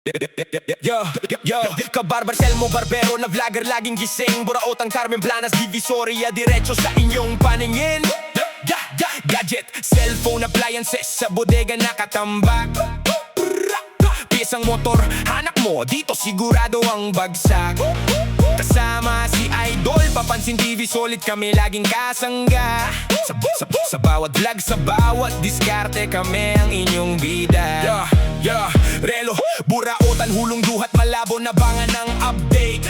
Yo, yo, kabarbar Selmo Barbero na vlogger laging gising Buraotang Carmen Planas, Divisoria diretso sa inyong paningin. Gadget, cellphone, appliances sa bodega nakatambak. Piyesang motor, hanak mo, dito sigurado ang bagsak. Kasama si Idol, papansin TV, solid kami laging kasangga. Sa bawat vlog, sa bawat diskarte, kami ang inyong bida. Relo, buraotan, hulong duhat, malabo na bangan ng update.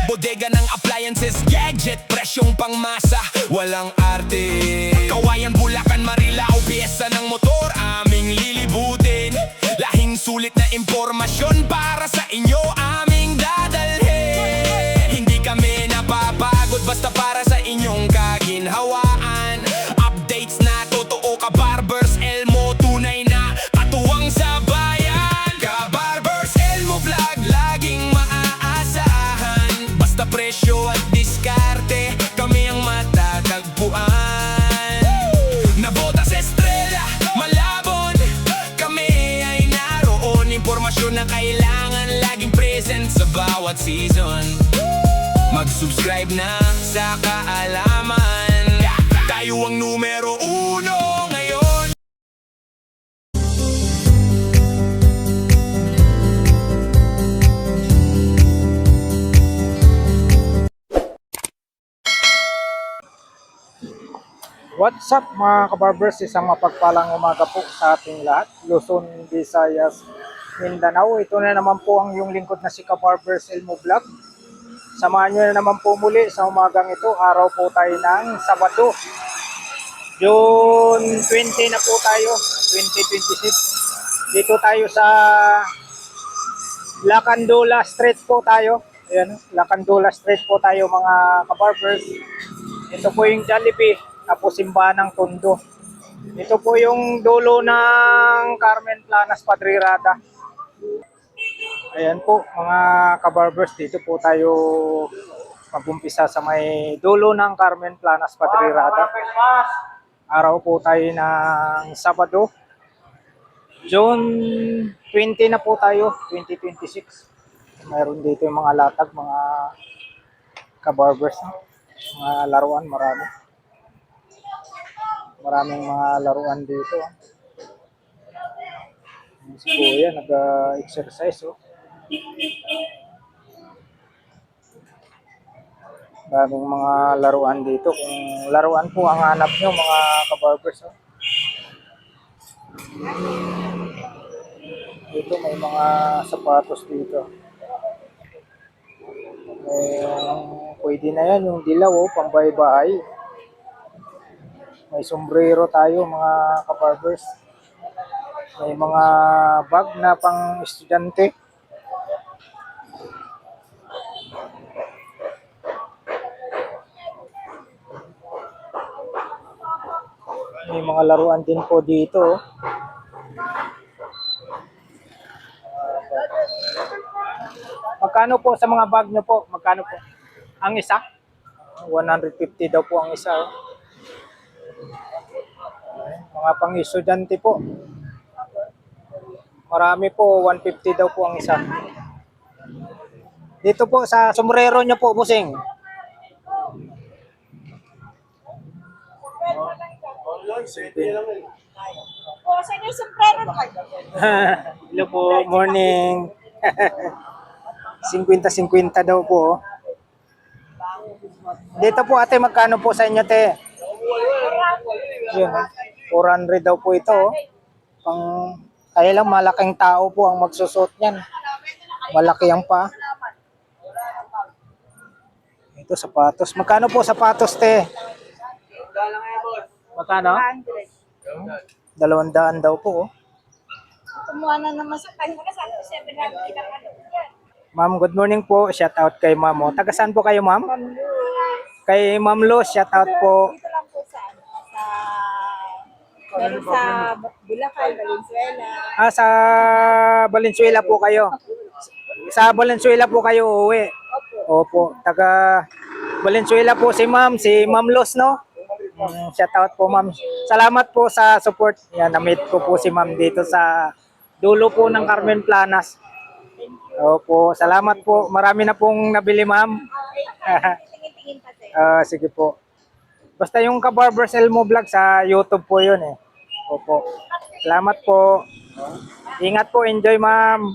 Bodega ng appliances, gadget, presyong pangmasa, walang arte. Kawayan, Bulacan, Marilao, piyesa ng motor, aming lilibutin. Lahing sulit na impormasyon para sa inyo, aming dadalhin. Hindi kami napapagod, basta para sa inyong kaginhawaan. Updates na totoo, kabarbers Elmo, tunay na katuwang sa bayan. Kabarbers Elmo vlog, laging maaasahan. Basta presyo at diskarte, kami ang matatagpuan. Nabota sa estrella, malabon, kami ay naroon. Impormasyon na kailangan, laging present sa bawat season. Mag-subscribe na sa kaalaman, tayo ang numero uno ngayon. What's up mga kabarbers, isang mapagpalang umaga po sa ating lahat, Luzon, Visayas, Mindanao. Ito na naman po ang iyong lingkod na si Kabarbers Elmo Vlog. Samahan nyo na naman po muli sa umagang ito. Araw po tayo ng Sabado, June 20 na po tayo, 2026. Dito tayo sa Lacandola Street po tayo. Ayan, Lacandola Street po tayo mga kabarbers. Ito po yung Jollibee, tapos simbahan ng Tondo. Ito po yung dulo ng Carmen Planas, Padrirada. Ayan po mga kabarbers, dito po tayo mag-umpisa sa may dulo ng Carmen Planas, Padrirada. Araw po tayo ng Sabado, June 20 na po tayo, 2026. Mayroon dito yung mga latag, mga kabarbers, mga laruan, maraming mga laruan dito. Si Kuya nag-exercise, oh. Daming mga laruan dito. Kung laruan po ang hanap nyo mga kabarbers, oh. Dito may mga sapatos dito. Pwede na yan yung dilaw, oh, pambaybahay. May sombrero tayo mga kabarbers. May mga bag na pang estudyante. May mga laruan din po dito, oh. Magkano po sa mga bag nyo po? Magkano po? Ang isa? 150 daw po ang isa, oh. Mga pang-estudyante po. Marami po, 150 daw po ang isa. Dito po sa sombrero nyo po, busing. Saan yung sombrero mo? Hello po, morning. 50-50 daw po. Dito po ate, magkano po sa inyo te? Yun, 400 daw po ito, oh. Kaya lang malaking tao po ang magsusot niyan. Malaki ang pa. Ito sapatos. Magkano po sapatos te? Magkano? 200 daw po, oh. Kumuha na naman sa kanya na sa 700 kita ka doon. Ma'am, good morning po. Shout out kay Ma'am, oh. Taga saan po kayo, Ma'am? Kay Ma'am Lo, shout out po. Dito lang po sa meron sa Bulacan, Valenzuela. Sa Valenzuela po kayo. Sa Valenzuela po kayo uuwi. Opo. Taga Valenzuela po si Ma'am Los, no? Shout out po, Ma'am. Salamat po sa support. Yan, na-meet ko po si Ma'am dito sa dulo po ng Carmen Planas. Opo, salamat po. Marami na pong nabili, ma'am. Tingin-tingin pa sir. Sige po. Basta yung Ka-Barbers Elmo Vlog sa YouTube po yun eh. Opo. Salamat po. Ingat po, enjoy ma'am.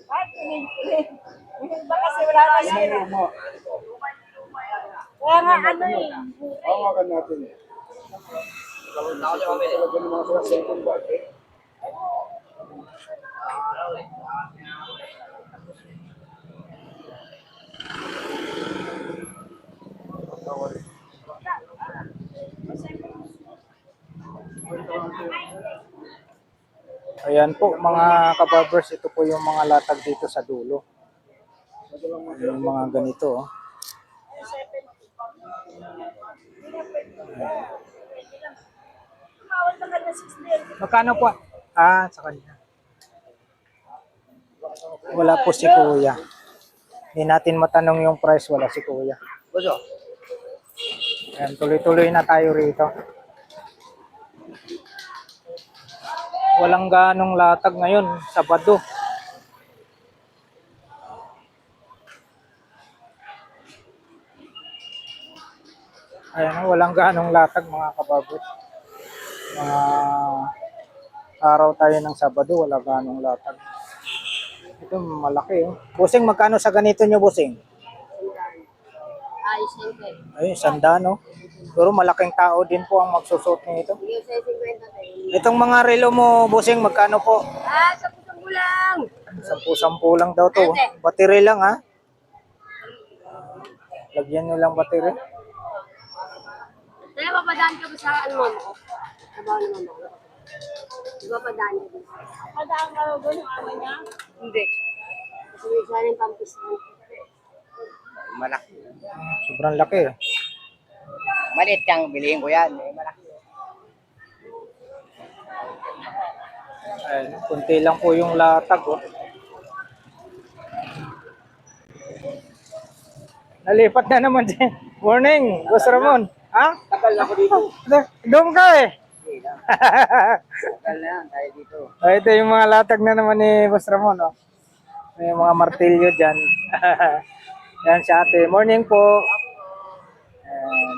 Ay, tingin-tingin. Baka kasi wala na sir. Kaya nga ano eh. Hawakan natin. Talaga ng mga sila second bag eh. Ayan po mga Ka-Barbers, ito po yung mga latag dito sa dulo. Yung mga ganito. Oh. Tumawag na ka na 6 Magkano po? Sa kanya. Wala po si Kuya. Hindi natin matanong yung price, wala si Kuya. Ayan, tuloy-tuloy na tayo rito. Walang ganong latag ngayon, Sabado. Ayan, walang ganong latag mga Ka-Barbers. Mga araw tayo ng Sabado, wala ganong latag. Ito malaki oh. Busing, magkano sa ganito nyo, Busing? Ayos na yun. Ay, sanda no. Pero malaking tao din po ang magsusot nito. Yung sa 50 Itong mga relo mo, Busing, magkano po? sa pusong gulang. 10-10 lang daw to. Battery lang ha. Lagyan nyo lang battery. Kaya papadaan ka ba sa ano mo? Trabaho naman mo. Di ba padaan ka ba? Padaan ka ba yung ama niya? Hindi. Kasi may sana yung pampis mo. Malaki. Sobrang laki eh. Maliit kang bilihin ko yan. Malaki. Ayun, kunti lang po yung latag oh. Nalipat na naman dyan. Morning, Boss Ramon. Ha? Tagal ako dito. Doon ka eh. Tagal na yan tayo dito. Ito yung mga latag na naman ni Boss Ramon. Oh. May mga martilyo dyan. Yan si ate. Morning po. Ayan.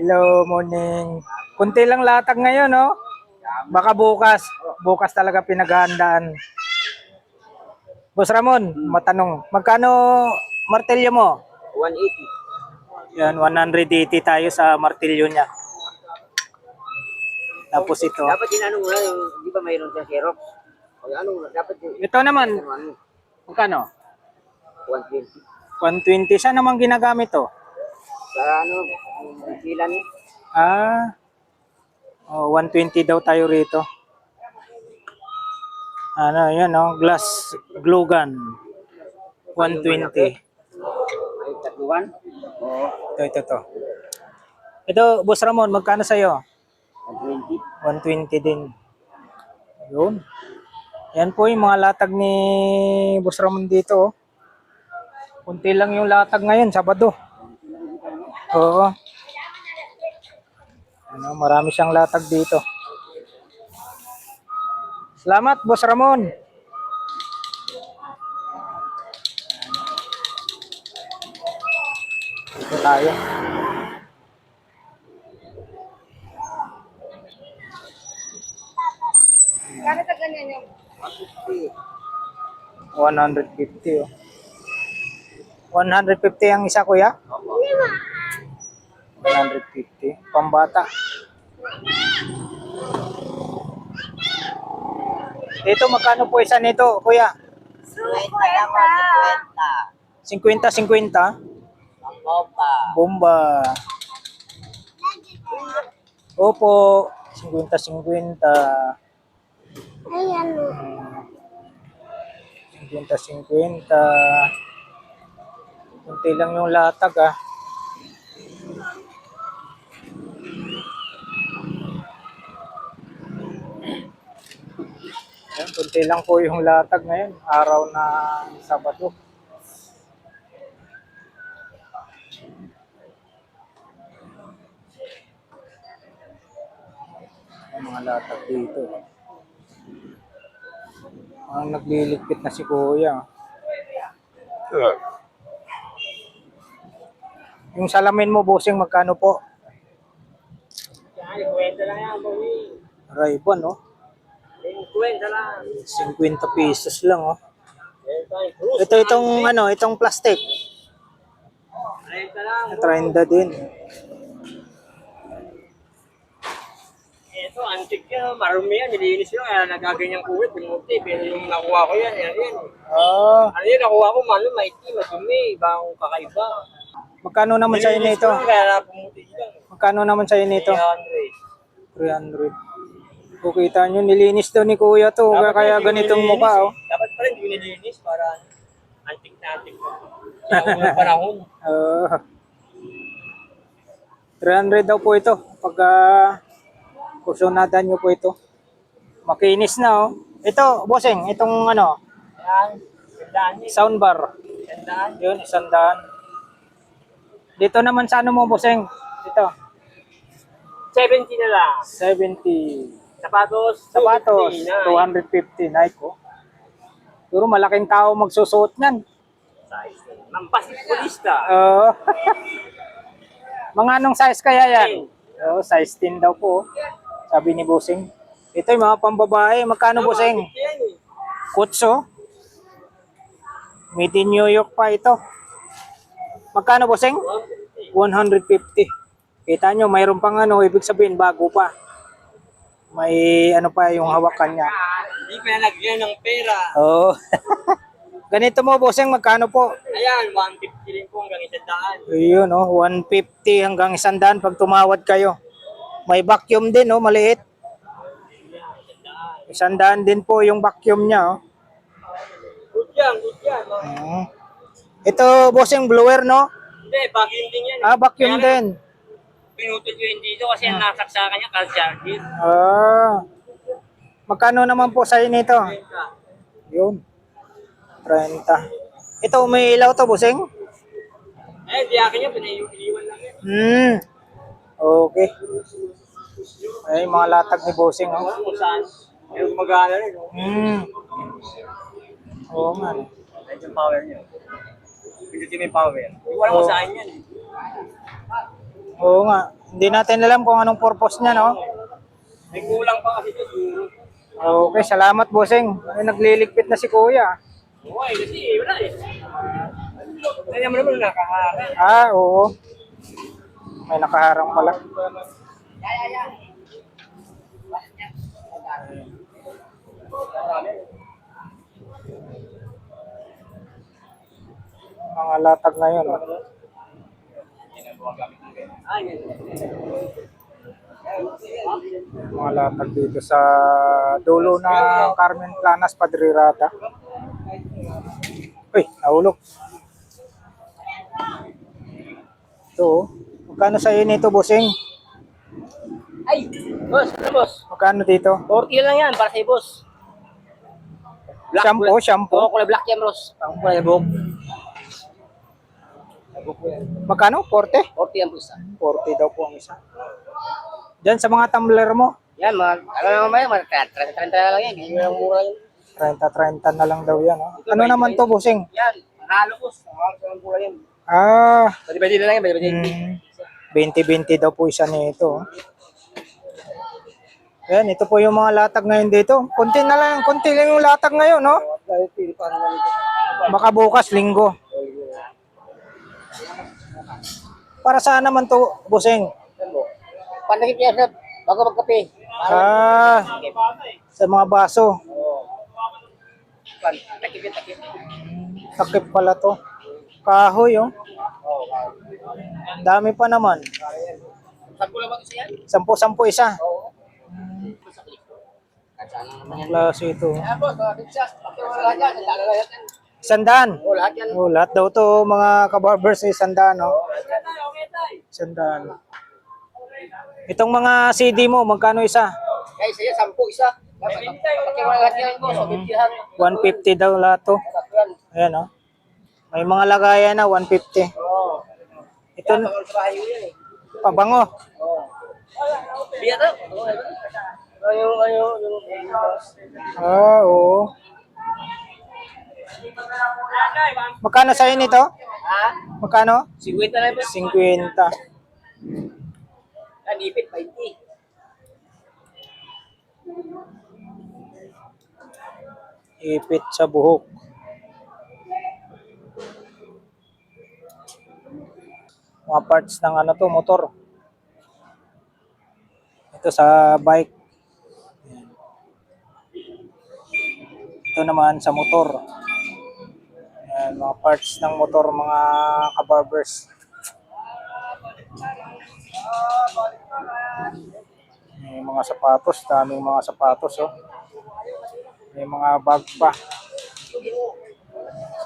Hello, morning. Kunti lang latag ngayon, no? Baka bukas. Bukas talaga pinaghahandaan. Boss Ramon, matanong. Magkano martilyo mo? 180. Yan, 180 tayo sa martilyo niya. Tapos ito. Dapat inano mo na yung, di ba mayroon sa Xerox? O ano, dapat yung, Ito naman, ano, magkano? 120. 120. Saan naman ginagamit to? Sa ano, yung silan eh. 120 daw tayo rito. Ano, yan oh, glass glue gun. 120. Ay, tatuan. Oo. Ito. Ito, Boss Ramon, magkano sa'yo? 120. 120 din. Yun. Yan po yung mga latag ni Boss Ramon dito. Oh. Kunti lang yung latag ngayon, Sabado. Oo. Ano, marami siyang latag dito. Salamat, Boss Ramon. Dito tayo. Kano ka ganyan yung? 150 oh. 150 ang isa, kuya? 150. Pambata. Dito, magkano po isa nito, kuya? 50-50. Bomba. Opo. 50-50. Ayan. 50-50. Kunti lang yung latag ah. Ayan, kunti lang po yung latag ngayon. Araw na Sabado. Ang mga latag dito. Ang nagliligpit na si Kuya. Yung salamin mo, bossing, magkano po? Yan, kwenta lang yan, boy. Ray-Ban, no? Kwenta lang. 50 pesos lang, oh. Cruz. Ito itong ano, itong plastic. Kwenta lang. 30 din. Ito, antique yan. Marumi yan. Nilinis yun. Kaya nagaganyang kuwit. Bimuti. Pero yung nakuha ko yan. Yan yan. Ah, Ano yun? Nakuha ko maiti, madumi. Ibang kakaiba. magkano naman sa inyo ito? Kaya pumuti lang. Magkano naman sa inyo ito? 300. 300. Kung kita nyo, nilinis daw ni Kuya to. Kaya ganitong mukha, oh. Dapat pa rin hindi nilinis para antique na antique. Sa unang panahon. 300 daw po ito. Pag kusunadan nyo po ito. Makinis na, oh. Ito, bossing, itong ano, Yan. Gandaan yun. soundbar. Gandaan. Yun, 100. Dito naman sa ano mo, bossing? Dito, 70 na lang. 70. Sapatos. Sapatos, 250 na. 250. Nike, oh. Puro malaking tao magsusuot niyan. Mampas pulista. Mga anong size kaya yan? Size 10 daw po, oh. Sabi ni bossing. Ito yung mga pambabae. Magkano, bossing? Kutso. Made in New York pa ito. Magkano, bossing? 150. Kita nyo, mayroon pang ano, ibig sabihin, bago pa. May ano pa yung hawakan niya. Hindi pa nalagyan ng pera. Oo. Ganito mo, bossing, magkano po? Ayan, 150 rin po hanggang 100. Ayun, oh, 150 hanggang 100 pag tumawad kayo. May vacuum din, oh, maliit. 100 din po yung vacuum niya, oh. Good yan, good yan. Ito, bossing, blower, no? Hindi, vacuum din yan. Vacuum Kaya din. pinutol ko yun dito kasi ang nasaksakan niya, kalsargin. Magkano naman po sa nito? Yun. 30. Ito, may ilaw to, bossing? Di akin yan, pinaiwan lang yan. Okay. Ay, mga latag ni bossing, oh. Kung saan, yung magana rin. Oo nga. Medyo power niya. Pindutin mo yung power. Hindi ko alam kung saan yan. Oo nga. Hindi natin alam kung anong purpose niya, no? May kulang pa kasi ito, siguro. Okay, salamat, bossing. Ay, nagliligpit na si Kuya. Okay, kasi wala eh. Kaya mo naman nakaharap. Oo. May nakaharang pala. Mga latag na yun, oh. Mga latag dito sa dulo ng Carmen Planas, Padre Rata. Uy, nahulog. Ito, oh. Magkano sa inyo ito, bossing? Ay, boss, ano boss? Magkano dito? 40 lang yan para sa boss. Shampoo? kulay black yan, boss. Ang kulay buhok. Magkano? 40? 40 yan, boss. 40 daw po ang isa. Diyan sa mga tumbler mo, Yan, ano naman yan, 30 na lang yan. Hindi lang mura yan. 30-30 na lang daw yan. Oh. Ano naman to, bossing? Yan, halo boss. Ang kulay yan. Pwede na lang yan, pwede. 20-20 daw po isa nito. Oh. Yan, ito po yung mga latag ngayon dito. Konti lang yung latag ngayon, no? Baka bukas, linggo. Para saan naman to, bossing? Panagip yan, sir. Bago magkape. Sa mga baso. Takip. Takip pala to. Kahoy, oh. Dami pa naman. Saan ko lang isa yan? 10-10 isa. Saan Ang klase ito. Yan, boss. Pizza. Lahat yan. Lahat yan. 100. Lahat yan. Lahat daw to mga kabarbers 100, no? Okay, tayo. 100. Itong mga CD mo, magkano isa? Kaya isa yan, 10 isa. Pakiwala lahat yan, boss. 150 daw lahat to. Ayan, oh. May mga lagayan na 150. Ito, pabango. Biya to. Yung Oo. Magkano sa'yo nito? Ha? Magkano? 50 na ba? 50. Yan, ipit, 20. Ipit sa buhok. Mga parts ng ano to, motor. Ito sa bike. Ito naman sa motor. Ayan, mga parts ng motor, mga kabarbers. May mga sapatos, daming mga sapatos, oh. May mga bag pa.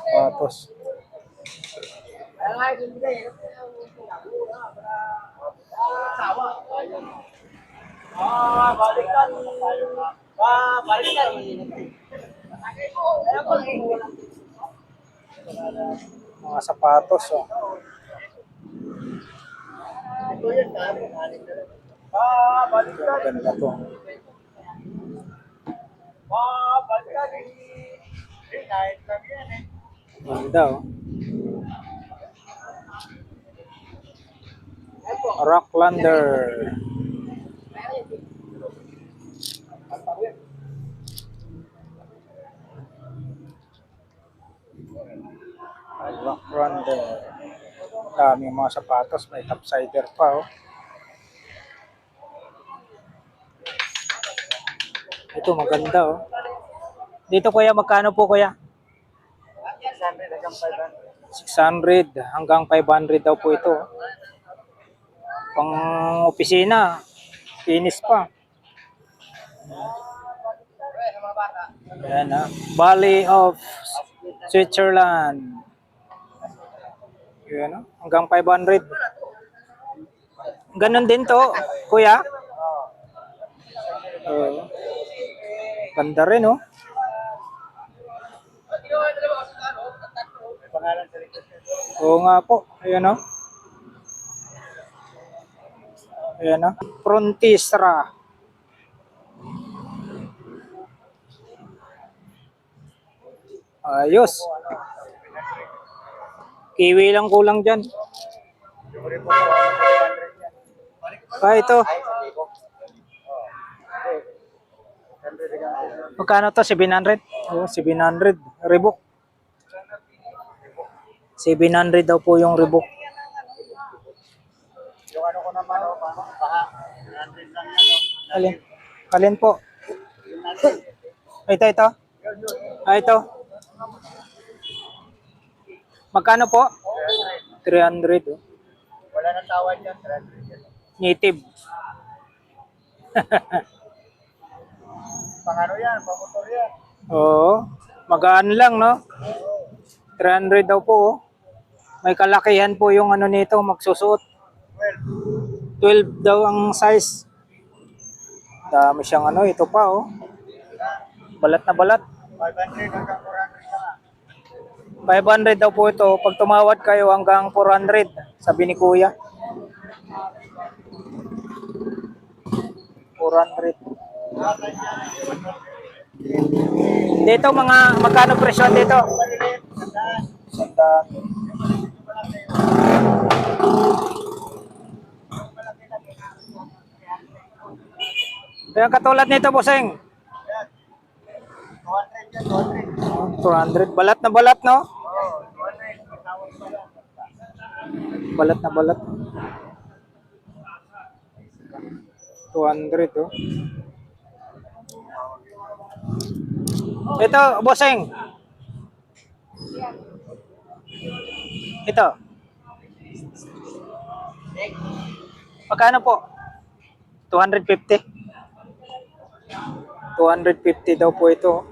Sapatos. Balikan. Balikan. Mga sapatos, oh. Ganda to. Ganda, oh. Rocklander. Rocklander. Daming mga sapatos, may topsider pa, oh. Ito maganda, oh. Dito kuya, magkano po kuya? 600 hanggang 500 daw po ito. Pang opisina, finish pa. Ayan, ha. Valley of Switzerland. Ayan, ha. Hanggang 500. Ganon din to, kuya. Ganda rin, oh. Oo nga po. Ayan, oh. Ayan, oh. Frontistra. Ayos. Kiwi lang kulang dyan. Ito. Magkano to? 700? Oh, 700. Reebok. 700 daw po yung Reebok. Yung ano ko naman, baka 100 lang yan. Alin? Alin po? Ito. Ito. Magkano po? 300. Oh. Wala nang tawad yan, 300 yan. Native. Pang ano yan, pang motor yan. Oo. Magaan lang, no? 300 daw po, oh. May kalakihan po yung ano nito, magsusuot. 12 daw ang size. Dami siyang ano, ito pa, oh. Balat na balat. 500 hanggang 400 lang. 500 daw po ito. Pag tumawad kayo hanggang 400, sabi ni Kuya. 400. Dito mga magkano presyo dito? Sandaan. Yung katulad nito, bossing. 200. Balat na balat, no? Balat na balat. 200, oh. Ito, bossing. Ito. Magkano po? 250. 250 daw po ito.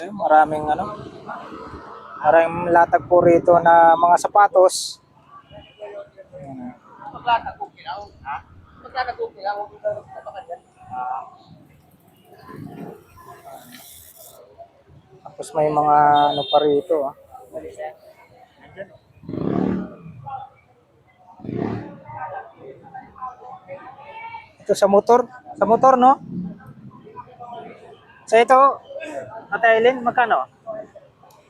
Maraming ano. Maraming latag po rito na mga sapatos. Maglatag ko kilaw, ha? Maglatag ko kilaw, huwag mo tapakan yan. Tapos may mga ano pa rito, ah. Ito sa motor, no? Sa ito, Ate Eileen, magkano?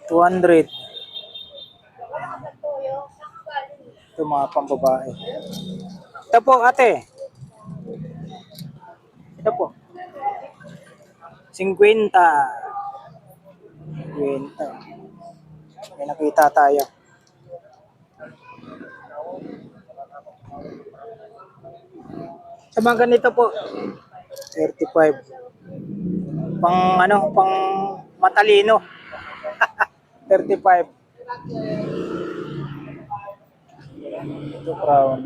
200. Ito mga pambabae. Ito po, ate. Ito po. 50. 50. May nakita tayo. Sa mga ganito po, 35. Pang ano, pang matalino. 35. Ito brown.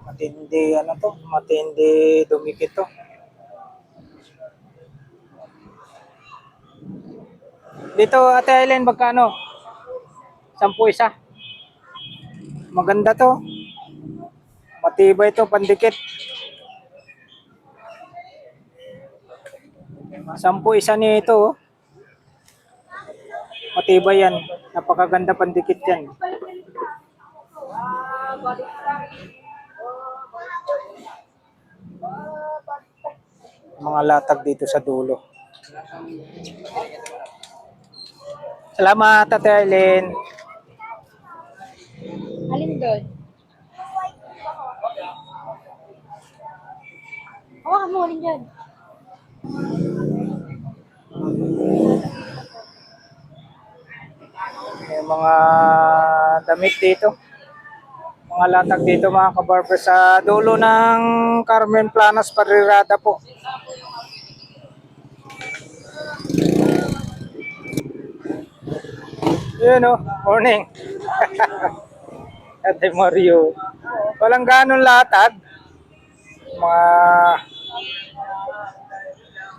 Matindi ano to? Matindi dumikit to. Dito Ate Eileen, magkano? 10 isa. Maganda to. Matibay to, pandikit. 10 isa nito. Oh. Matibay yan. Napakaganda pandikit yan. Mga latag dito sa dulo. Salamat, Ate Eileen. Alin doon? Hawakan mo rin yan. May mga damit dito. Mga latag dito mga kabarber sa dulo ng Carmen Planas Parirada po. Yun o, morning. Ate Mario. Walang ganong latag.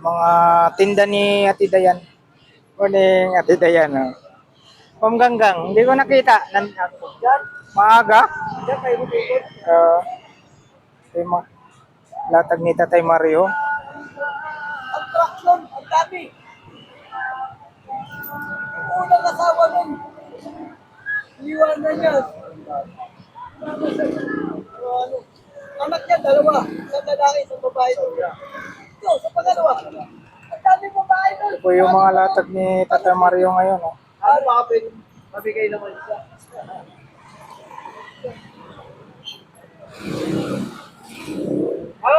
Mga tinda ni Ate Dayan. Morning, Ate Dayan. Oh. Pamganggang, hindi ko nakita. Maaga. Latag ni Tatay Mario. Ang traction, ang dami. Unang asawa nun. Iwanan niya. Anak niya, dalawa. Isang lalaki, isang babae. Ito, sa pangalawa. Ang dami babae nun. Ito po yung mga latag ni Tatay Mario ngayon. Oh. Ano ba mabigay naman siya?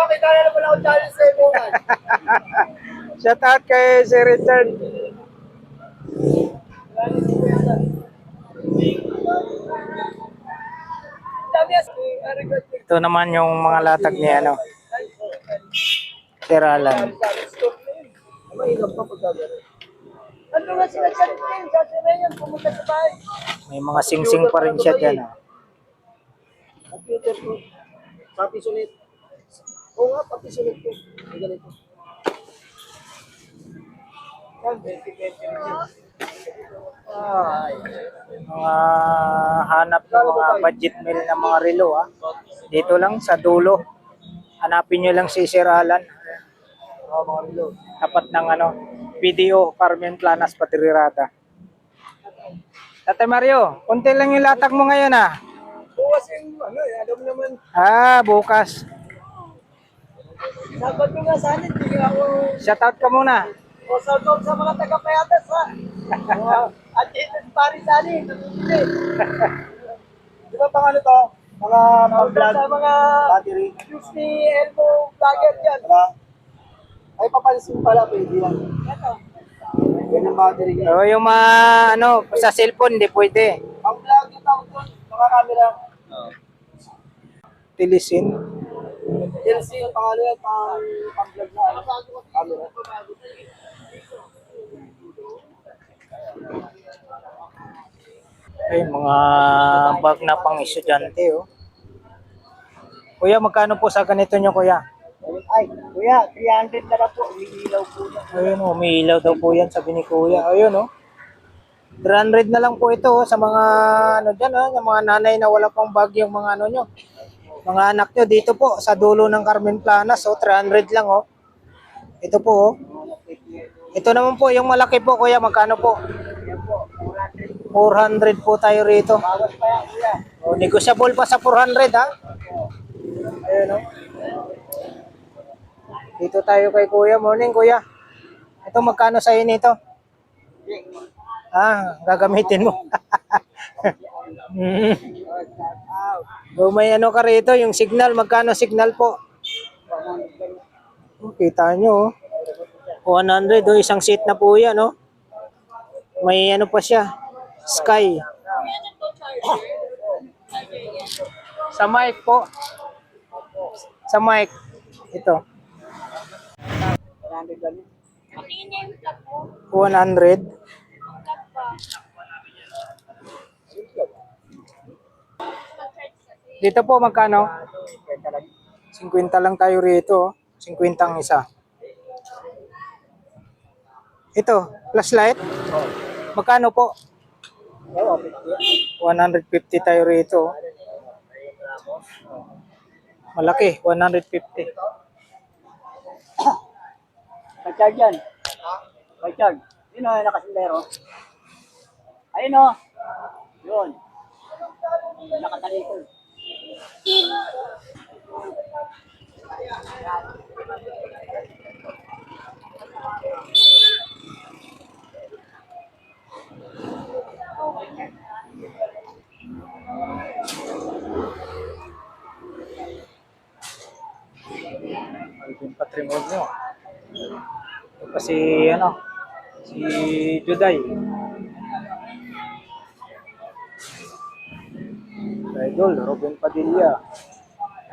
Kita na naman ako challenge sa imungan. Shout out kay Sir Richard. Ito naman yung mga latag ni ano, Sir Alan. Mahirap pa pagkagano. Ano nga sila challenge? Sabi yan, pumunta sa bahay. May mga sing-sing pa rin siya dyan. Oh. Computer ko. Papi sulit. Oo nga, papi sulit ko. May ganito. Yan, 20-20 rin yan. Ay. Mga hanap ng mga budget meal na mga relo. Ah. Dito lang sa dulo. Hanapin nyo lang si Sir Alan. Mga relo. Tapat ng ano, PDO Carmen Planas Patirada. Tatay Mario, konti lang yung latag mo ngayon ah. Bukas yung ano, alam naman. Ah, bukas. Sabat ko nga sana, hindi ako. Shout out ka muna. O sabat sa mga taga-payatas ha. At ito pari sani, namimili. Di ba pang ano to? Mga pang-vlog. Sa mga battery. Use ni Elmo Vlogger yan. Ay papansin pala, pwede yan. Ito. Yan ang battery yan. O yung mga ano, sa cellphone, hindi pwede. Ang vlog yung tawag doon, mga camera. Tilisin. LC yung pangalan yan, pang-vlog na ano, camera. Ay, mga bag na pang estudyante, oh. Kuya, magkano po sa ganito nyo, kuya? Ay, kuya, 300 na lang po, umiilaw po na. Ayun, umiilaw daw po yan, sabi ni kuya. Ayun, oh. 300 na lang po ito, oh, sa mga, ano dyan, oh, yung mga nanay na wala pang bag yung mga ano nyo. Mga anak nyo, dito po, sa dulo ng Carmen Planas, oh, 300 lang, oh. Ito po, oh. Ito naman po, yung malaki po, kuya, magkano po? 400 po tayo rito. Bawas pa yan, kuya. Oh, negotiable pa sa 400, ha? Ayun, oh. Dito tayo kay Kuya. Morning, Kuya. Ito, magkano sa nito? Gagamitin mo. May ano ka rito, yung signal. Magkano signal po? Kita nyo, 100, isang seat na po yan, no? May ano pa siya, Sky. Sa mic po. Sa mic. Ito. 100. Dito po magkano? 50 lang tayo rito. 50 ang isa. Ito, flashlight. Magkano po? 150 tayo rito. Malaki, 150. Pag-charge yan. Pag-charge. Yun o, nakasindero. Ayun o. Yun. Nakatalikod. Alvin Patrimonio. Ito pa si, si Juday. Idol, Ruben Padilla.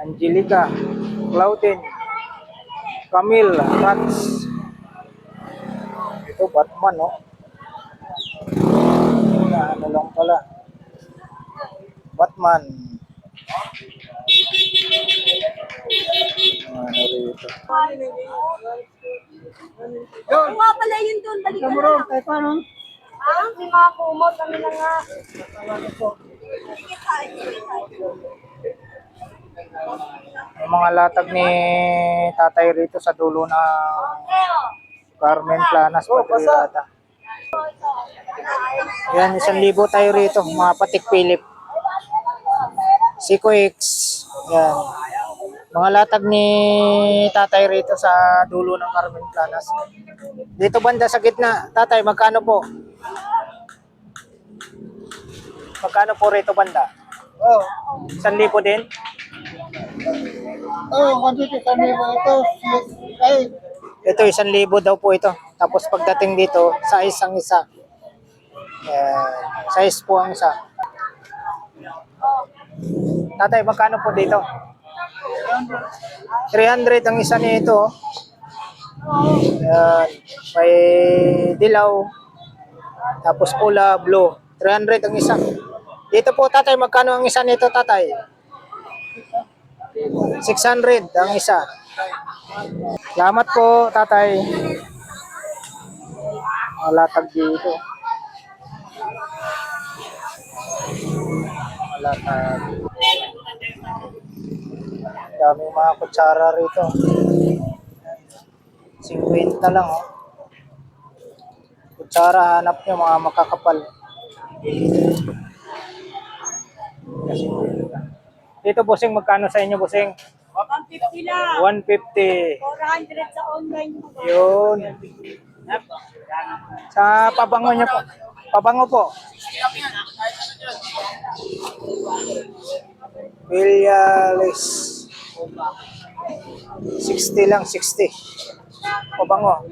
Angelica. Claudine. Camille. Rats. Ito, Batman, no? Ano lang pala. Batman. Ano rito? Oo nga pala yun doon. Balik ka na lang. Kaya paano? Hindi mga kumot. Kami na nga. Sige tayo. Yung mga latag ni tatay rito sa dulo ng Carmen Planas, Patriota. Yan, 1,000 tayo rito, mga patik Philip. Seiko X. Yan. Mga latag ni tatay rito sa dulo ng Carmen Planas. Dito banda sa gitna, tatay, magkano po? Magkano po rito banda? Oh. 1,000 din? Oh, kung kami mo ito, ay, Ito, 1,000 daw po ito. Tapos pagdating dito, size ang isa. Size po ang isa. Tatay, magkano po dito? 300 ang isa nito. Yan. May dilaw. Tapos pula, blue. 300 ang isa. Dito po, tatay, magkano ang isa nito, tatay? 600 ang isa. Salamat po, tatay. Malatag dito. Malatag. Daming mga kutsara rito. 50 lang, oh. Kutsara, hanap nyo mga makakapal. Dito, bossing, magkano sa inyo, bossing? 150 lang. 150. 400 sa online mo. Yun. Sa pabango nyo po. Pabango po. Villalis. 60 lang, 60. Pabango.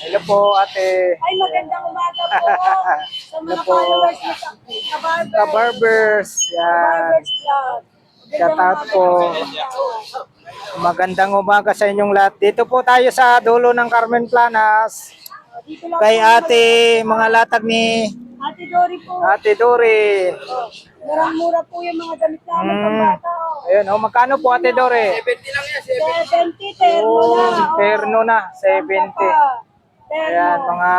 Hello po, ate. Ay, magandang umaga po. Sa Hello mga po. followers ni Kabarbers. Ka-barbers. Yan. Kabarbers Club. Shout out po. Magandang umaga sa inyong lahat. Dito po tayo sa dulo ng Carmen Planas. Dito lang Kay po ate, mga latag ni Ate Dory po. Ate Dore. Murang-mura po yung mga damit namin pang bata. Oh. Ayun, magkano po Ate Dore? 70, terno na. Oh. Terno na, 70. Terno. Ayan, mga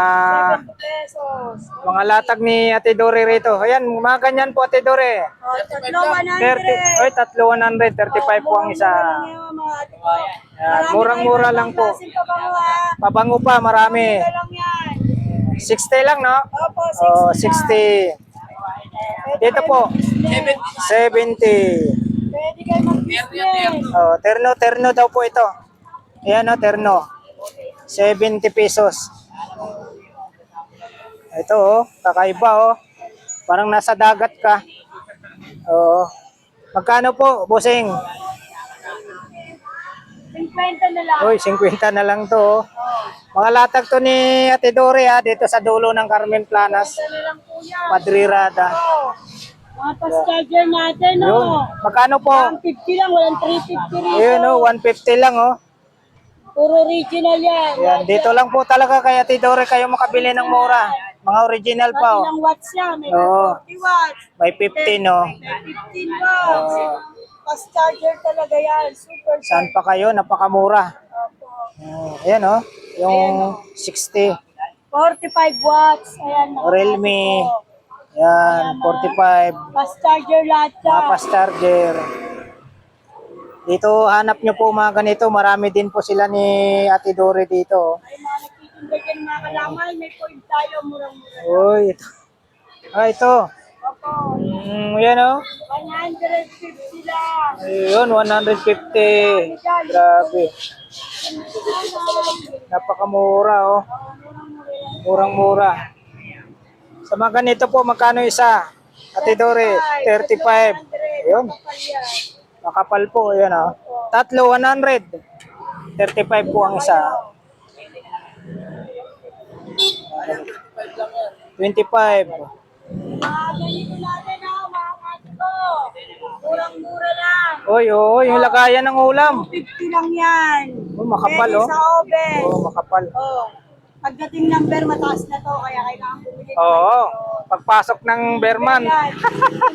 70 pesos. latag ni Ate Dore rito. Ayan, mga ganyan po Ate Dore. Oh, tatlo 30, 100. oy, tatlo 100, 35 po ang isa. Ayan, murang-mura lang po. Pabango pa, marami. Lang yan. 60 lang, no? Opo, 60. Oh, 60. Dito po, 70. Pwede kayo mag-business. Oh, terno daw po ito. Ayan o, terno. 70 pesos. Ito oh, kakaiba oh. Parang nasa dagat ka. Oo. Magkano po, bossing? 50 na lang. Uy, 50 na lang to oh. Mga latag to ni Ate Dore ha, dito sa dulo ng Carmen Planas. 50 na lang po yan. Padrirada. Mga fast charger natin, Yun. oh. Magkano po? 150 lang, walang 350 rito. Ayun oh, 150 lang oh. Puro original yan. Yan, dito lang po talaga kay Ate Dore kayo makabili ng mura. Mga original pa Pati oh. ng watts yan, may Oo. 40 watts. May 15 oh. May 15 watts. Fast charger talaga yan. Super Saan pa kayo? Napakamura. Opo. Ayan oh, yung 60. 45 watts. Ayan. mga Realme. ate ko. Yan, 45. Fast charger lahat yan. Mga fast charger. Dito, hanap nyo po mga ganito. Marami din po sila ni Ate Dore dito. Ay, mga nagtitinda dyan mga kalamay. May point tayo, murang-mura. Uy, ito. Ah, ito. Opo. Yan o. 150 lang. Ayun, 150. Grabe. Napakamura oh. Murang-mura. Sa mga ganito po, magkano isa? Ate Dore, 35. Ayun. Makapal po, ayan oh. Tatlo, 100. 35 po ang isa. 25. Ganito natin ha, mga kati ko. Murang-mura lang. Oy, oh, yung lagayan ng ulam. 50 lang yan. Oh, makapal Pwede oh. sa oven. Oh, makapal. Oh. Pagdating number, mataas na to, kaya kailangan bumili. Oo. Pagpasok ng Berman. Yan.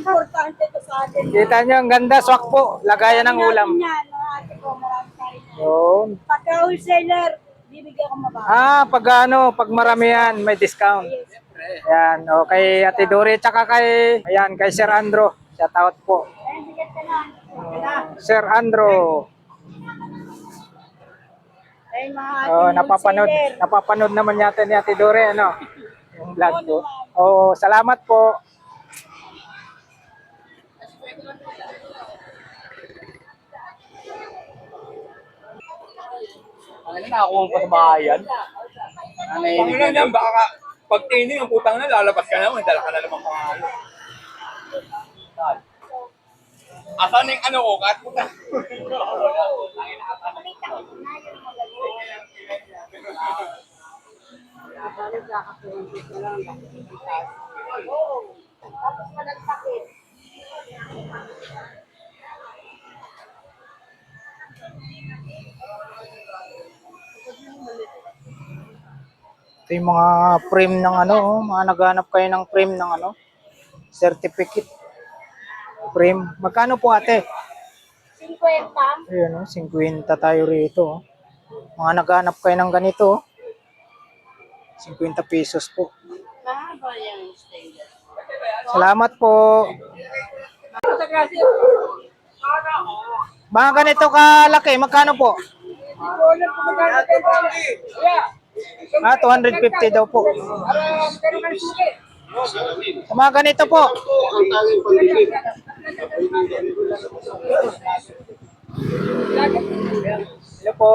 Importante to sa atin. Kita nyo, ang ganda, swak po. Lagayan ng ulam. Yan, mga ate ko, marami tayo. Yun. Pagka wholesaler, bibigyan ko mababa. Ah, pag ano, pag marami yan, may discount. Yan, okay, Ate Dore, tsaka kay, ayan, kay Sir Andro. Shout out po. Ay, bigat ka na. Sir Andro. Ay, mga ate Oh, wholesaler. napapanood naman yata ni Ate Dore, ano? Yung vlog ko. Oh, salamat po. Ano nakakuha pa sa bahayan? Panginoon yan, baka pag tining ang putang na, lalabas ka naman, dala ka na naman pangalo. Asan yung ano ko, kahit putang. Tapos malagpakit. Ito yung mga frame ng ano, oh, mga naghanap kayo ng frame ng ano, certificate. Frame. Magkano po ate? 50. Ayun, oh, 50 tayo rito. Oh. Mga naghanap kayo ng ganito. Oh. 50 pesos po. Mahaba yung stainless. Salamat po. Mga ganito kalaki, magkano po? Ah, 250 daw po. Sa mga ganito po. Hello po.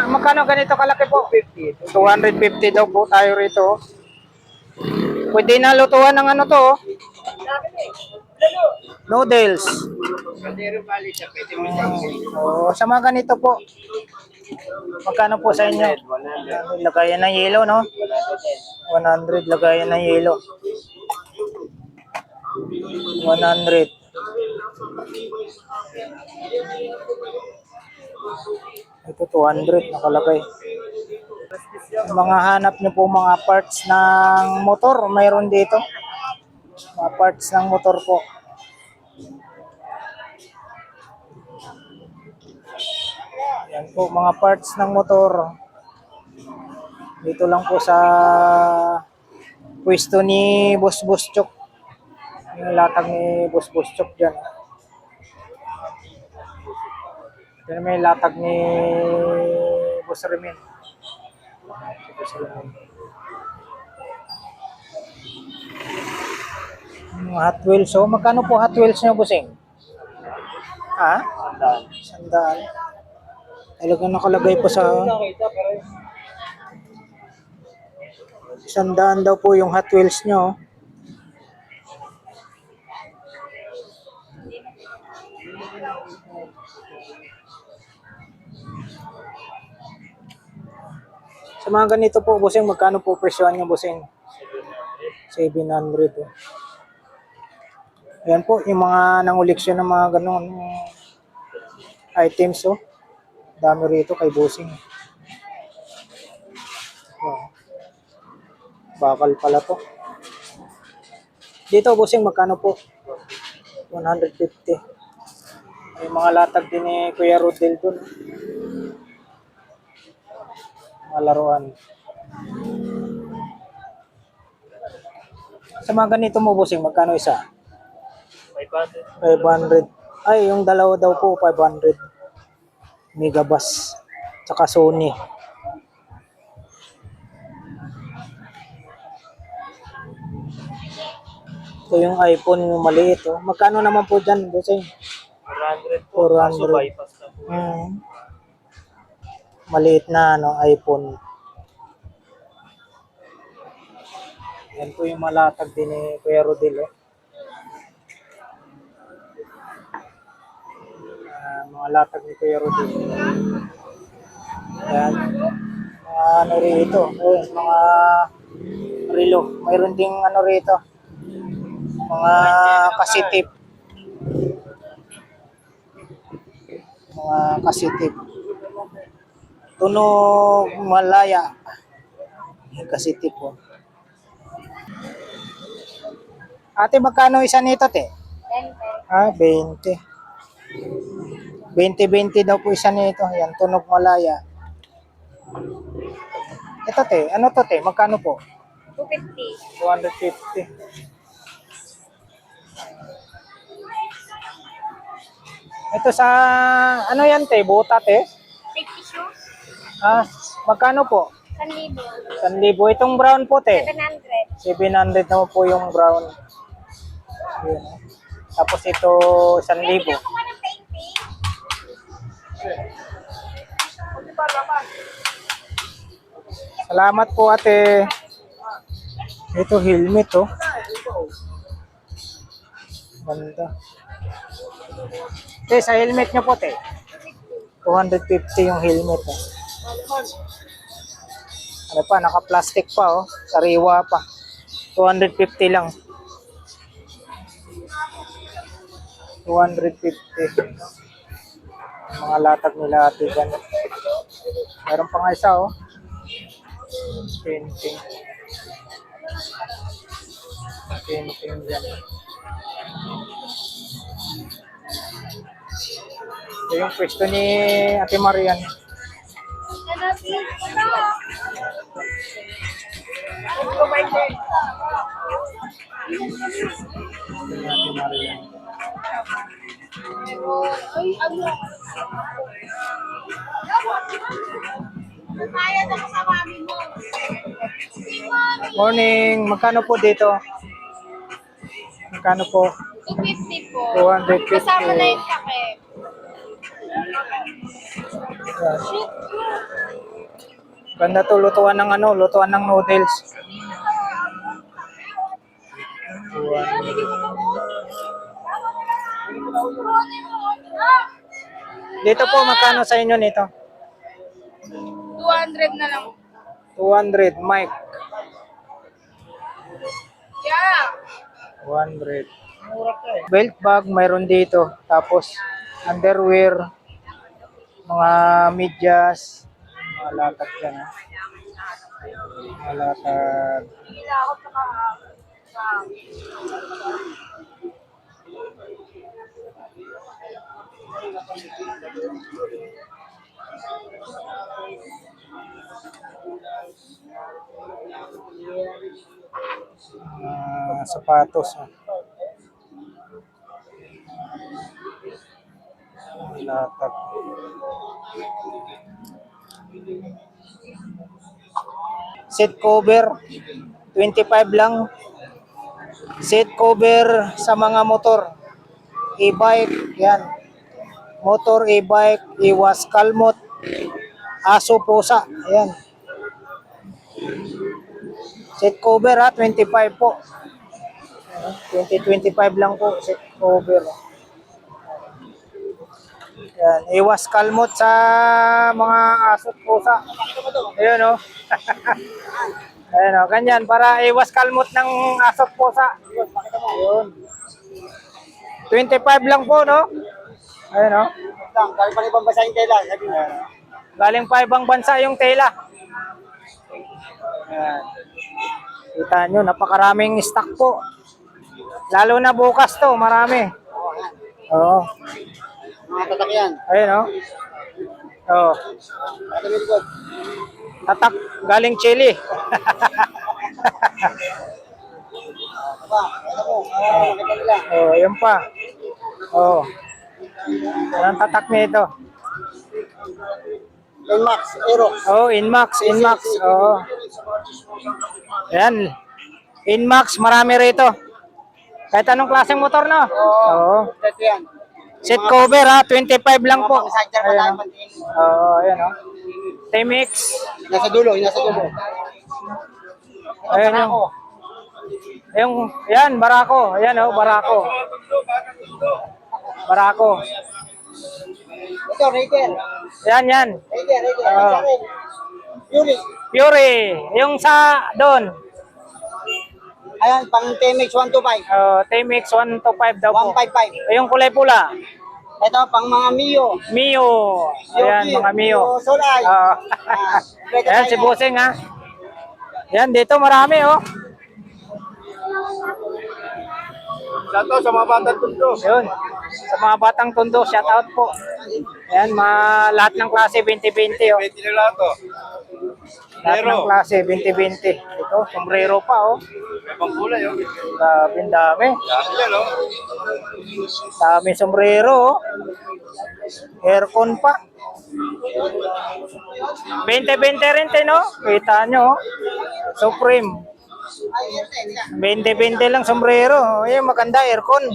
Magkano ganito kalaki po? 250 daw po tayo rito. Pwede na lutuan ng ano to. Noodles. Oh, sa mga ganito po. Magkano po sa inyo? Lagayan ng yelo, no? 100 lagayan ng yelo. 100. Ito 200 nakalagay. Mga hanap niyo po mga parts ng motor, mayroon dito. Mga parts ng motor po. Yan po mga parts ng motor. Dito lang po sa pwesto ni Boss Chok. Yung latag ni Boss Chok dyan. Yan may latag ni Boss Remin. Si Boss Remin. Mga Hot Wheels. So, magkano po Hot Wheels nyo, bossing? Ha? Sandaan. Talagang nakalagay pa sa... Sandaan daw po yung Hot Wheels nyo. Sa mga ganito po, bossing, magkano po presyohan nyo, bossing? 700. Oh. Ayan po, yung mga nanguliksyon ng mga ganun items. Oh. Dami rito kay bossing. Oh. Bakal pala to. Dito, bossing, magkano po? 150. May mga latag din ni Kuya Rodel dun. Mga laruan. Sa mga ganito mo, bossing, magkano isa? 500. Ay, yung dalawa daw po, 500. Megabus. Tsaka Sony. Ito yung iPhone yung maliit. Oh. Magkano naman po dyan, bossing? 400. Maliit na iPhone. Yan po yung malatag din ni Kuya Rodel. Oh. Mga latag ni Kuya Rodel. Yan. Mga ano rito. Mga relo. Mayroon ding ano rito. Mga kasitip. Mga kasitip. Tunog malaya. Kasitip po. Ate, magkano isa nito, te? 20. 20 daw po isa nito. Yan, tunog malaya. Ito, te. Ano to, te? Magkano po? 250. 250. Ito sa, ano yan, te? Buta, te? Safety shoes. Magkano po? 1,000. 1,000. Itong brown po, te? 700. 700 naman po yung brown. Yun. Tapos ito, 1,000. Ako ng painting. Salamat po, ate. Ito, helmet, oh. Ganda. Te, sa helmet nyo po, te. 250 yung helmet, oh. Ano pa, naka-plastic pa, oh. Sariwa pa. 250 lang. 250. Mga latag nila ate dyan. Meron pa nga isa, oh. Painting. Painting dyan. Ito yung pwesto ni Ate Marian. Ate Marian. Morning. Magkano po dito? Magkano po? 250 po. 250. Kasama na yung kape. Yan. Ganda to, lutuan ng lutuan ng noodles. Dito po, magkano sa inyo nito? 200 na lang. 200, Mike. Yeah. 200. Belt bag, mayroon dito. Tapos, underwear, mga medyas, mga latag dyan. Ha? Mga latag. Sapatos. Ha? Mga latag. Seat cover, 25 lang. Seat cover sa mga motor. E-bike, yan. Motor, e-bike, iwas kalmot, aso, pusa. Ayan. Seat cover ha, 25 po. 20-25 lang po, seat cover. Yan. Iwas kalmot sa mga aso, pusa. Ayan o. Ayan o, ganyan. Para iwas kalmot ng aso, pusa. Ayun. 25 lang po, no? Ayan o. Kaya pa rin pambasa yung tela. Sabi mo. Galing pa ibang bansa yung tela. Ayan. Kita nyo, napakaraming stock po. Lalo na bukas to, marami. Oo. Mga tatak yan. Ayun o. Oo. Katabi likod. Tatak, galing Chile. Aba, ito mo. Nakita nila. Oh, yun pa. Oh. Ang tatak nito. Max, Aerox. Oh, Inmax, Inmax. Oh. Yan. Inmax, marami rito. Kahit anong klaseng motor, no? Oo. Ito yan. Seat cover ha, 25 lang po. Mga pang-sidecar pa tayo Ayan. pantingin. Oo, ayan o. T-Mix. Nasa dulo, nasa dulo. Ayan yung, yan, Barako. Ayan o, Barako. Barako. Ito, Raider. Yan, yan. Raider. Oo. Isa rin. Yuri. Fury. Yung sa doon. Ayan, pang TMX 125. T-Mix 125 daw po. 155. Yung kulay pula. Ito, pang mga Mio. Mio. Ayan, Yogi, mga Mio. Solay. Oo. Pwede Ayan, tayo si yan. Busing ha. Yan, dito marami oh. Sato sa mga batang tundo. Yun. Sa mga batang tondo, shout out po. Ayan, lahat ng klase 2020 oh. Pwede nila to. Lahat ng klase 2020. Ito, sombrero pa oh. May pangkulay oh. Grabe, ang dami. Dami yan oh. Dami sombrero oh. Aircon pa. 2020 rin din oh. Kita nyo oh. Supreme. 20-20 lang sombrero. Ayan, maganda aircon.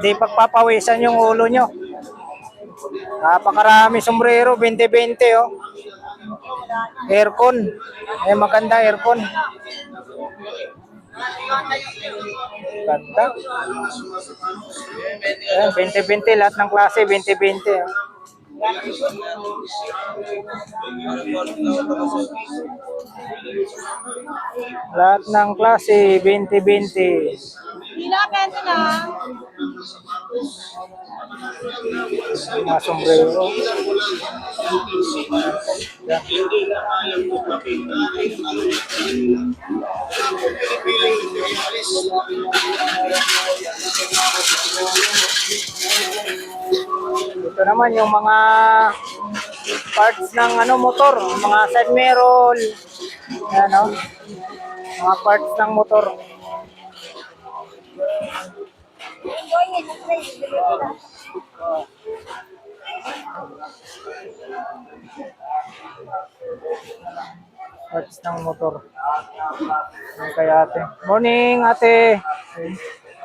Hindi pagpapawisan yung ulo nyo. Napakarami sombrero, 20-20 oh. Aircon. Ayan, maganda aircon. Ganda. Ayan, 20-20. Lahat ng klase, 20-20 oh. Lahat ng klase 2020. Mga sombrero. Ito naman yung mga parts ng motor, mga side mirror. Ayan o. Mga parts ng motor. Parts ng motor. Ayan kay ate. Morning ate.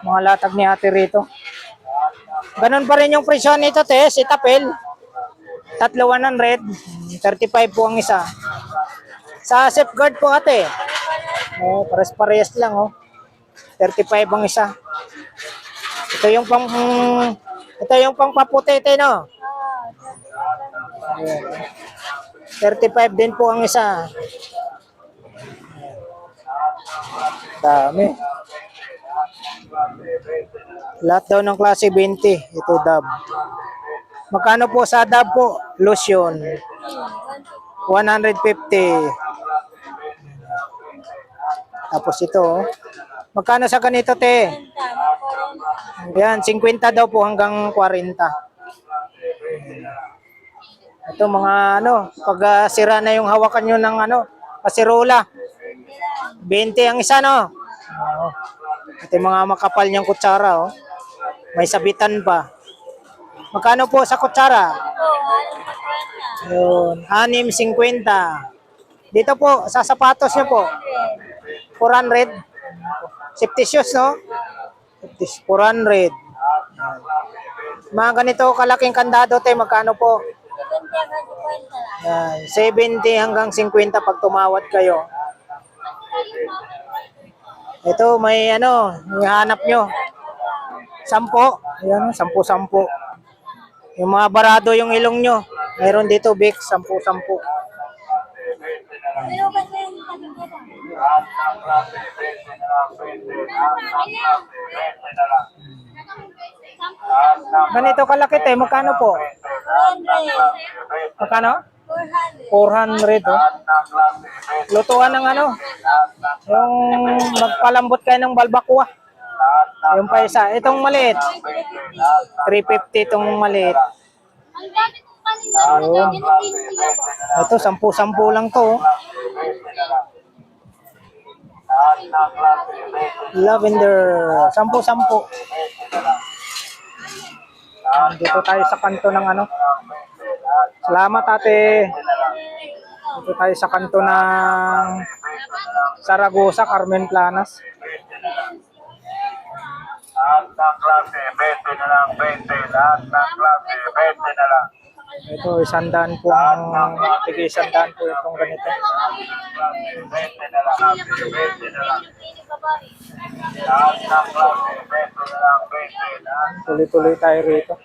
Mga latag ni ate rito. Ganun pa rin yung presyo nito, te. Si Tapel. 3,100. 35 po ang isa. Sa safeguard po, ate. Oh, pares-pares lang, oh. 35 ang isa. Ito yung pang paputi, te, no? Ayan. 35 din po ang isa. Dami. Lahat daw ng klase 20. Ito dab. Magkano po sa dab po? Lotion. 150. Tapos ito. Oh. Magkano sa ganito, te? Yan, 50 daw po hanggang 40. Ito mga pag sira na yung hawakan nyo ng kasirola. 20 ang isa, no? Oh. Ito yung mga makapal niyang kutsara, oh. May sabitan pa. Magkano po sa kutsara? Yun, 6.50. Dito po, sa sapatos niyo po. 400. Safety shoes, no? 400. Mga ganito kalaking kandado, te, magkano po? Yan, 70 hanggang 50 pag tumawad kayo. Ito, may ano, may hanap nyo. 10. Ayan, 10. Yung mga barado yung ilong nyo. Mayroon dito, Vic, 10. Ganito kalaki, te, magkano po? Magkano? 400, oh. Lutuan ng ano? Yung magpalambot kayo ng balbakwa. Yung pa isa. Itong maliit. 350 itong maliit. Ayun. Ito, 10 lang to. Oh. Lavender. 10. Dito tayo sa kanto ng ano. Salamat, ate. Dito tayo sa kanto ng Saragosa, Carmen Planas. Lahat ng klase, 20 na lang, 20. Lahat ng klase, 20 na lang. Ito, 100 po ang tigil 100 po itong ganito. 20 na lang, 20 na lang. Lahat ng klase, 20 na lang, 20. Lahat Tuloy-tuloy tayo rito. ng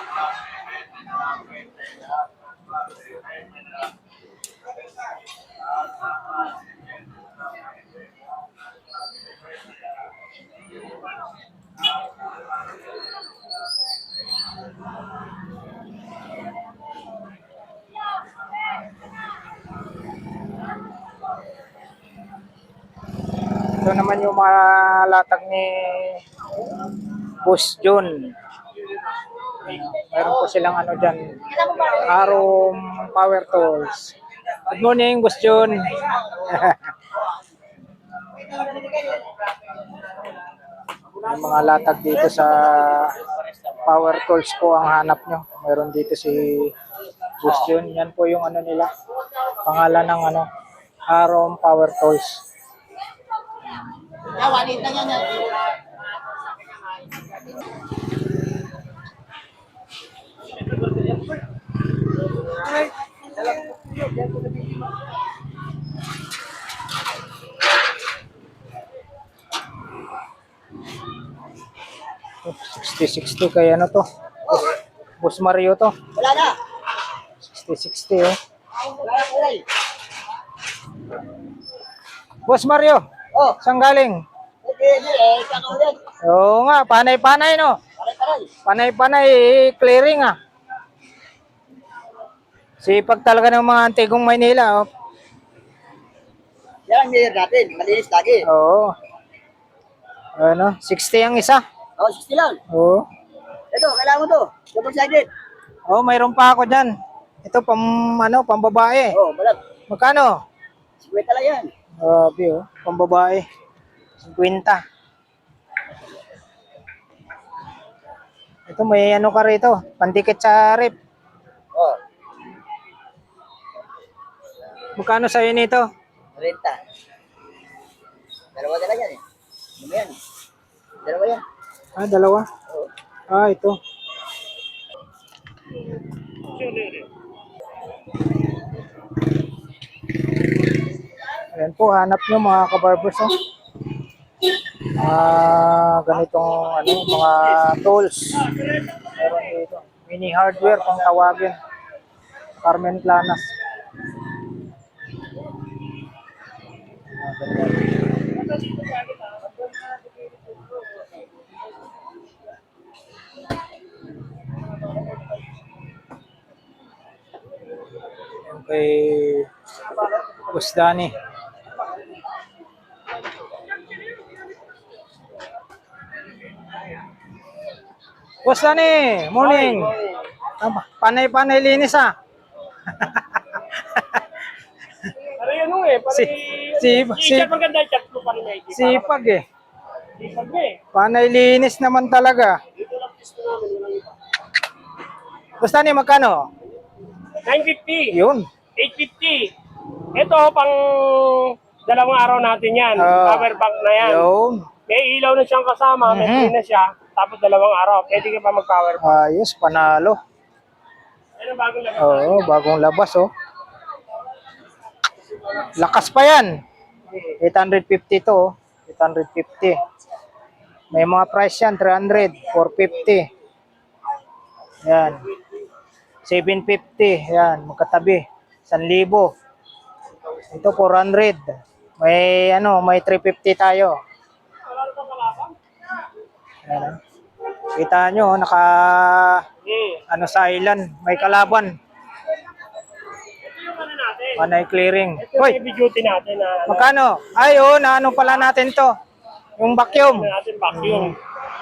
klase, 20 na lang, 20. Lahat ng klase, 20 na lang. Ito naman yung mga latag ni Boss John. Meron po silang ano dyan, Arom Power Tools. Good morning, Boss John. Yung mga latag dito sa Power Tools po ang hanap nyo. Meron dito si Boss John. Yan po yung ano nila. Pangalan ng ano, Arom Power Tools. Oh, 60-60 kaya ano to? Boss Mario to. Wala na. 60-60 oh. Wala na. Boss Mario, Oh, saan galing? kakaulit. Oo nga, panay-panay no. Pare-pare. Panay-panay, clearing ah. Sipag talaga ng mga antigong Maynila oh. Yan ang mayor natin. Malinis lagi. Oo. Ano, 60 ang isa. Oh, 60 lang. Oo. Ito, kailangan mo to. Double sided. Oh, mayroon pa ako diyan. Ito pambabae. Oh, balag. Magkano? 50 lang yan. Grabe oh, pambabae. 50. Ito may ano ka rito, pandikit sa rep. Oh, Magkano sa'yo nito? 30. Dalawa na lang yan eh. Ano yan? Dalawa yan. Ah, dalawa. Oo. Ah, ito. Ayan po, hanap nyo mga kabarbers. Oh. Ganitong ano, mga tools. Meron dito. Mini hardware kung tawagin. Carmen Planas. Yung kay Boss Danny. Boss Danny, morning. Panay-panay linis ah. Ano yun eh, Si, maganda yung chat mo pa rin na ito. sipag eh. Sipag mo eh. Panay linis naman talaga. Dito lang pisto namin, walang iba. Boss Danny, magkano? 950, Yun. 850. Ito, pang Dalawang araw natin yan. Oo. Power bank na yan. Yun. May ilaw na siyang kasama, may free na siya. Tapos dalawang araw, pwede ka pa mag-power bank. Ayos, panalo. Ano bagong labas? Oo, bagong labas oh. Lakas pa yan. 850 to oh. 850. May mga price yan, 300, 450. Yan. 750, yan, magkatabi. 1,000. Ito 400. May may 350 tayo. Yan. Kita nyo, naka sa island, may kalaban. Ano natin? Panay clearing. Ito yung Hoy, heavy duty natin na magkano? Ay, naano pala natin to. Yung vacuum. natin vacuum.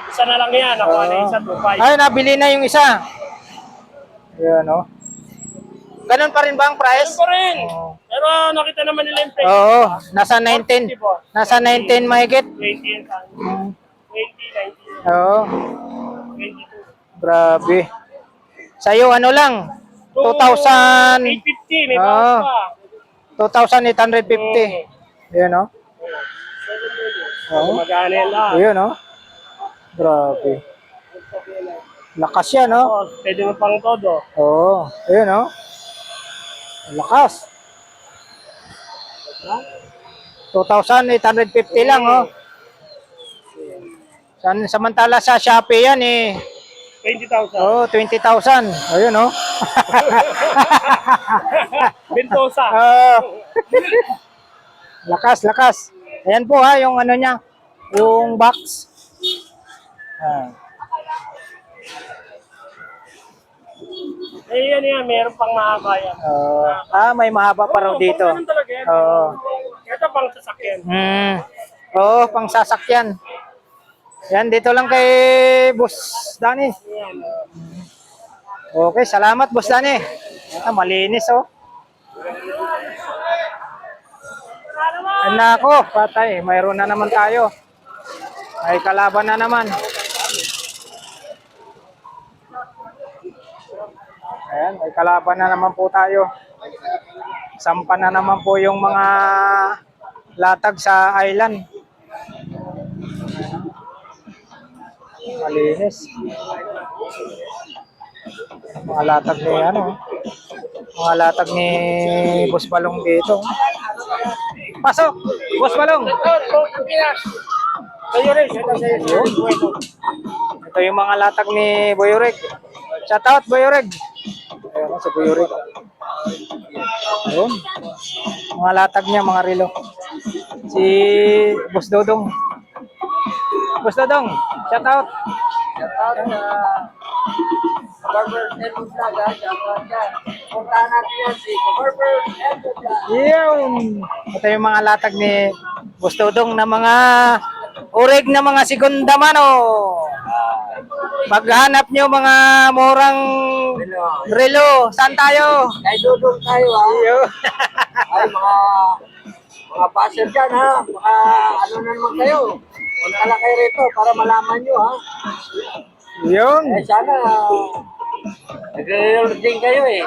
Isa na lang yan, nakuha na isa, 2.5. Ay, nabili na yung isa. Yan, oh. Ganun pa rin ba ang price? Ito rin. Pero nakita naman nila yung price. Oo, nasa 19. Nasa 19 mahigit. 20 yan sa akin. 20, 19, Oo, 22. grabe. Sa'yo, ano lang? 2,000. 850, may bawas pa. 2,850. Yan, oh. Oo. Magana yan lahat. Ayun, oh. Grabe. Lakas yan, oh. Oh, pwede mo pang todo. Oo. Ayun, oh. Lakas. 2,850 lang, oh. Samantala sa Shopee yan, eh. 20,000. Oh, 20,000. Ayun, oh. Bentosa. Lakas, lakas. Ayan po ha, yung ano niya, yung box. Yan, meron pang mahaba yan. May mahaba pa raw dito. Pang ganun talaga yan. Oo. Ito pang sasakyan. Oo, pang sasakyan. Yan, dito lang kay Boss Danny. Okay, salamat Boss Danny. Malinis, oh. Nako, patay. Mayroon na naman tayo. May kalaban na naman. Ayan, may kalaban na naman po tayo. Sampa na naman po yung mga latag sa island. Malinis. Mga latag ni mga latag ni Boss Balong dito. Pasok! Boss Balong! Ito yung mga latag ni Boyoreg. Shout out Boyoreg. Ayun si Boyoreg. Ayun. Mga latag niya, mga relo. Si Boss Dodong. Boss Dodong, shout out. Shout out sa Barber and Vlog, ha? Shout out dyan. Puntahan natin yan si Barber and Vlog. Yun. Ito yung mga latag ni Boss Dodong na mga ureg na mga segunda mano. Paghanap nyo mga murang relo, saan tayo? Kay Dudong tayo, ha? Yun. Ay, mga passer dyan, ha? Baka ano na naman kayo. Punta lang kayo rito para malaman nyo, ha? Yun. Sana nagre-reload din kayo, eh.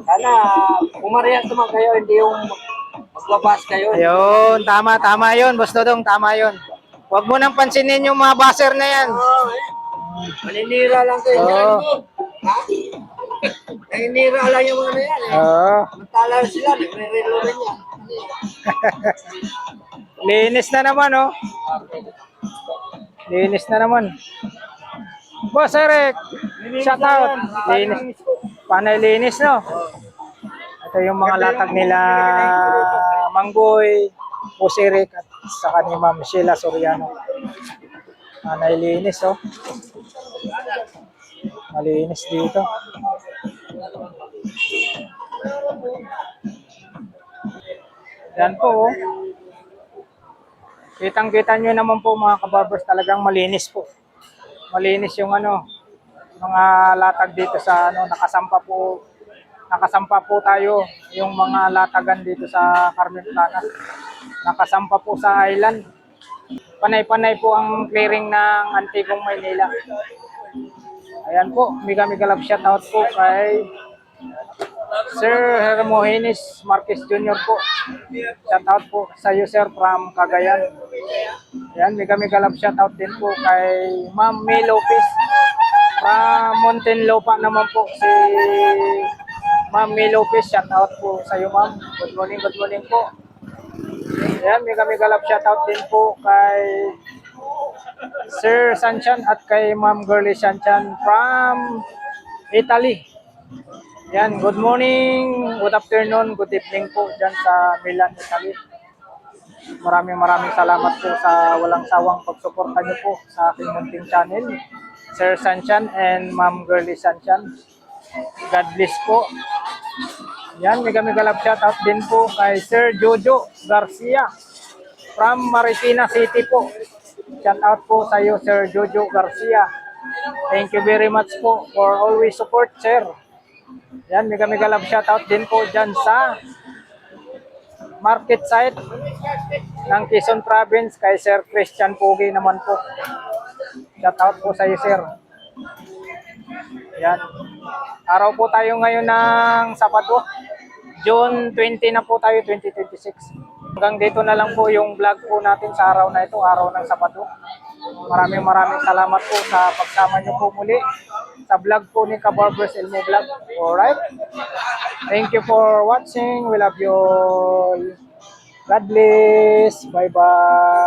Sana pumarehas naman kayo, hindi yung magbabas kayo. Ayun, tama yun, Boss Dodong, tama yun. Huwag mo nang pansinin yung mga buzzer na yan. Maninira lang kayo dyan. Ha? Naninira lang yung mga na yan, eh. Samantala sila, nagre-reload rin yan. Linis na naman, oh. Linis na naman. Boss Eric, shout out. Linis. Panay linis, no? Ito yung mga latag nila Manggoy, Boss Eric, at saka ni Ma'am Sheila Soriano. Panay linis, oh. Malinis dito. Yan po, oh. Kitang-kita nyo naman po mga kabarbers, talagang malinis po. Malinis yung mga latag dito sa nakasampa po tayo yung mga latagan dito sa Carmen Planas. Nakasampa po sa island. Panay-panay po ang clearing ng Antigong Maynila. Ayan po, mega love shoutout po kay Sir Hermogenes Marquez Jr. po. Shout out po sa iyo sir from Cagayan. Yan, may love shout out din po kay Ma'am May Lopez. From Muntinlupa naman po si Ma'am May Lopez. Shout out po sa iyo ma'am. Good morning po. Yan, may love shout out din po kay Sir Sanchan at kay Ma'am Girly Sanchan from Italy. Yan, good morning, good afternoon, good evening po dyan sa Milan, Italy. Maraming salamat po sa walang sawang pagsuporta niyo po sa aking munting channel, Sir Sanchan and Ma'am Girly Sanchan. God bless po. Yan, may love shoutout din po kay Sir Jojo Garcia from Marikina City po. Shoutout po sa iyo, Sir Jojo Garcia. Thank you very much po for always support, sir. Yan, may love shoutout din po dyan sa market site ng Quezon Province kay Sir Christian Pugi naman po. Shoutout po sa iyo, sir. Yan. Araw po tayo ngayon ng Sabado. June 20 na po tayo, 2026. Hanggang dito na lang po yung vlog po natin sa araw na ito, araw ng Sabado. Maraming salamat po sa pagsama niyo po muli sa vlog po ni Kabarbers Elmo Vlog. Alright? Thank you for watching. We love you all. God bless. Bye-bye.